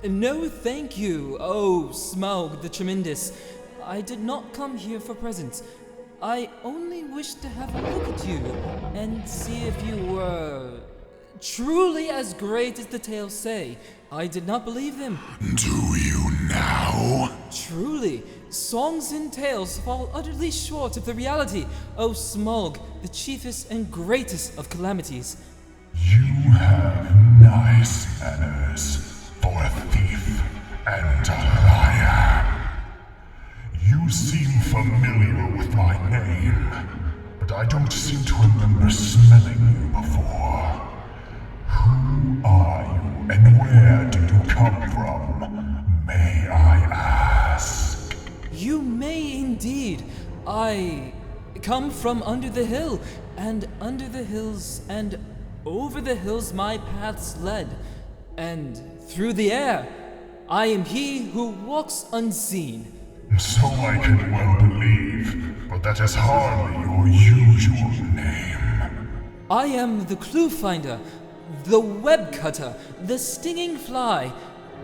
No, thank you, oh Smaug the Tremendous. I did not come here for presents. I only wished to have a look at you and see if you were truly as great as the tales say. I did not believe them. Do you now? Truly, songs and tales fall utterly short of the reality, O Smaug, the chiefest and greatest of calamities. You have nice manners for a thief and a liar. You seem familiar with my name, but I don't seem to remember smelling you before. Who are you and where do you come from, may I ask? You may indeed. I come from under the hill, and under the hills, and over the hills my paths led, and through the air. I am he who walks unseen. So I can well believe, but that is hardly your usual name. I am the clue finder, the web cutter, the stinging fly.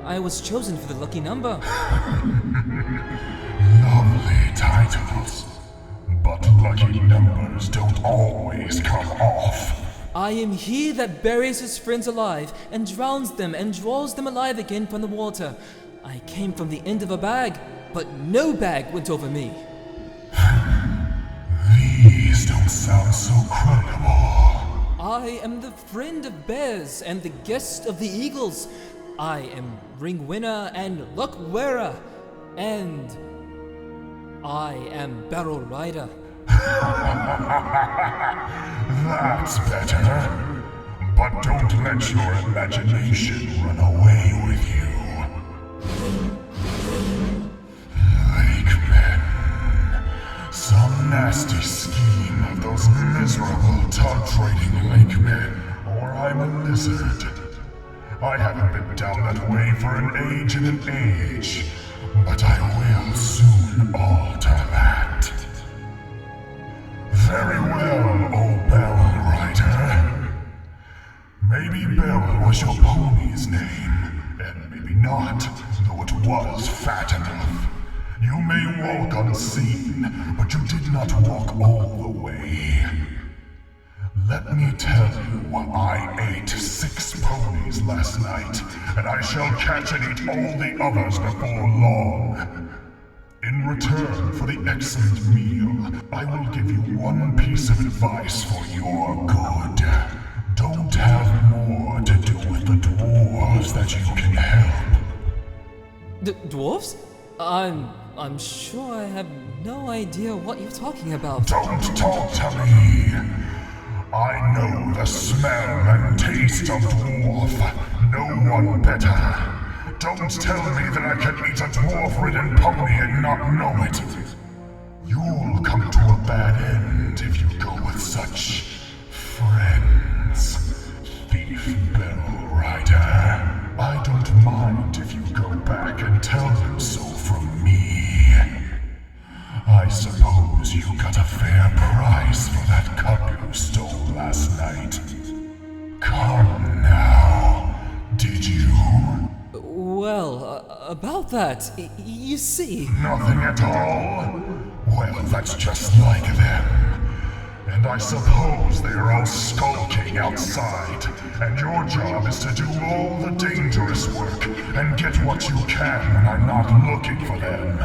I was chosen for the lucky number. Lovely titles, but lucky numbers don't always come off. I am he that buries his friends alive and drowns them and draws them alive again from the water. I came from the end of a bag, but no bag went over me. These don't sound so credible. I am the friend of bears and the guest of the eagles. I am ring winner and luck wearer, and I am barrel rider. That's better. But don't let your imagination run away with you. Lakemen. Some nasty scheme of those miserable tug-trading lakemen, or I'm a lizard. I haven't been down that way for an age and an age, but I will soon alter that. Very well, oh Bell Rider. Maybe Bell was your pony's name, and maybe not, though it was fat enough. You may walk unseen, but you did not walk all the way. Let me tell you, I ate 6 ponies last night, and I shall catch and eat all the others before long. In return for the excellent meal, I will give you one piece of advice for your good. Don't have more to do with the dwarves that you can help. Dwarves? I'm sure I have no idea what you're talking about. Don't talk to me. I know the smell and taste of dwarf. No one better. Don't tell me that I can eat a dwarf-ridden pony and not know it. You'll come to a bad end if you go with such friends, Thief Bell Rider. I don't mind if you go back and tell them so from me. I suppose you got a fair price for that cup you stole last night. Come now, did you? Well, about that, you see... Nothing at all? Well, that's just like them. And I suppose they are all skulking outside, and your job is to do all the dangerous work and get what you can when I'm not looking for them.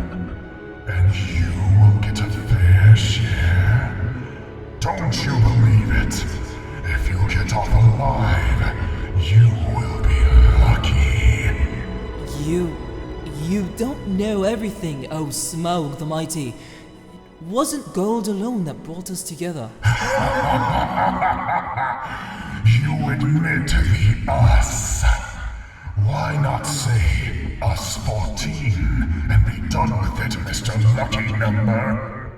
And you will get a fair share. Don't you believe it? If you get off alive, you will be lucky. You don't know everything, oh Smaug the Mighty. It wasn't gold alone that brought us together. You admit the us. Why not say us 14 and be done with it, Mr. Lucky Number?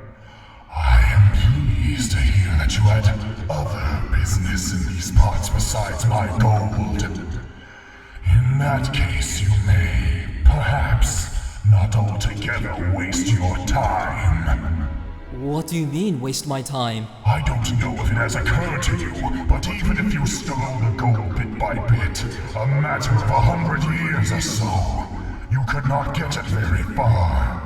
I am pleased to hear that you had other business in these parts besides my gold. In that case, you may, perhaps, not altogether waste your time. What do you mean, waste my time? I don't know if it has occurred to you, but even if you stole the gold bit by bit, a matter of 100 years or so, you could not get it very far.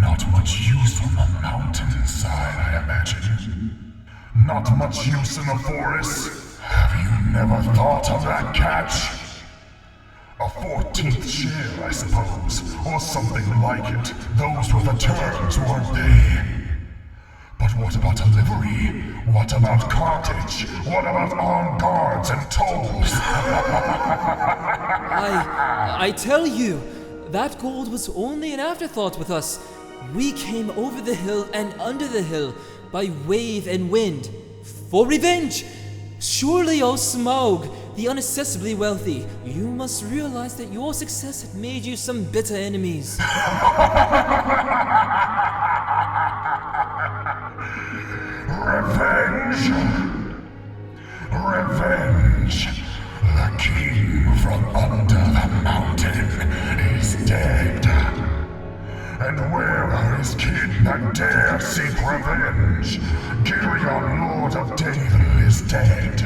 Not much use on the mountainside, I imagine. Not much use in the forest. Have you never thought of that catch? A 14th share, I suppose, or something like it. Those were the terms, weren't they? But what about delivery? What about cartage? What about armed guards and tolls? I tell you, that gold was only an afterthought with us. We came over the hill and under the hill, by wave and wind, for revenge. Surely, O Smaug, the unaccessibly wealthy, you must realize that your success had made you some bitter enemies. Revenge! Revenge! The king from under the mountain is dead. And where are his kin that dare seek revenge? Girion, Lord of Dale, is dead.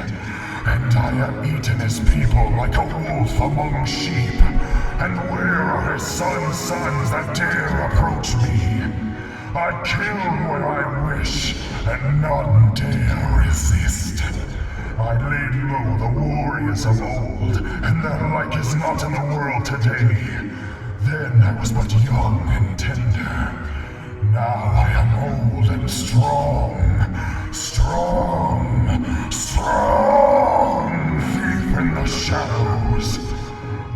And I have eaten his people like a wolf among sheep. And where are his sons' that dare approach me? I kill where I wish, and none dare resist. I laid low the warriors of old, and their like is not in the world today. Then I was but young and tender. Now I am old and strong. Strong, strong, thief in the shadows.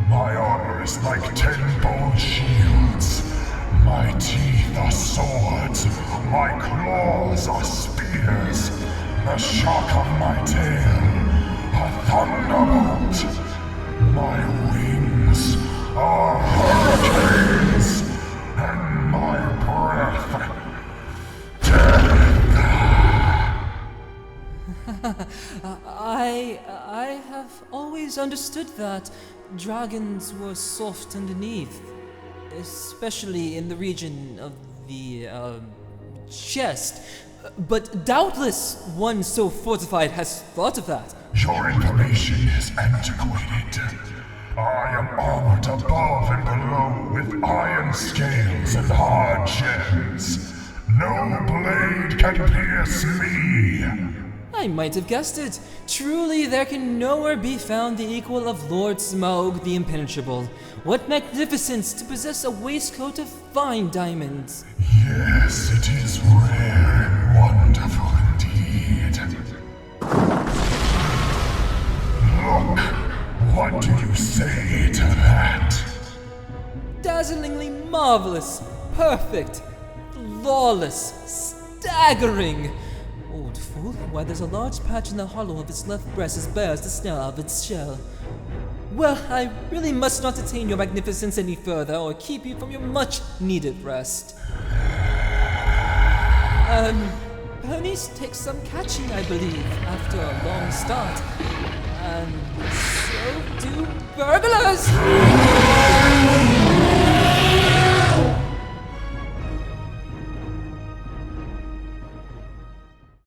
My armor is like 10 bold shields. My teeth are swords. My claws are spears. The shock of my tail, a thunderbolt. My wings are hurricanes, and my breath, I have always understood that dragons were soft underneath, especially in the region of the chest. But doubtless one so fortified has thought of that. Your information is antiquated. I am armored above and below with iron scales and hard gems. No blade can pierce me. I might have guessed it. Truly, there can nowhere be found the equal of Lord Smaug the Impenetrable. What magnificence to possess a waistcoat of fine diamonds. Yes, it is rare and wonderful indeed. Look, what do you say to that? Dazzlingly marvelous, perfect, flawless, staggering. Old fool, why there's a large patch in the hollow of its left breast as bare as the snail of its shell. Well, I really must not detain your magnificence any further or keep you from your much-needed rest. Ponies take some catching, I believe, after a long start. And so do burglars!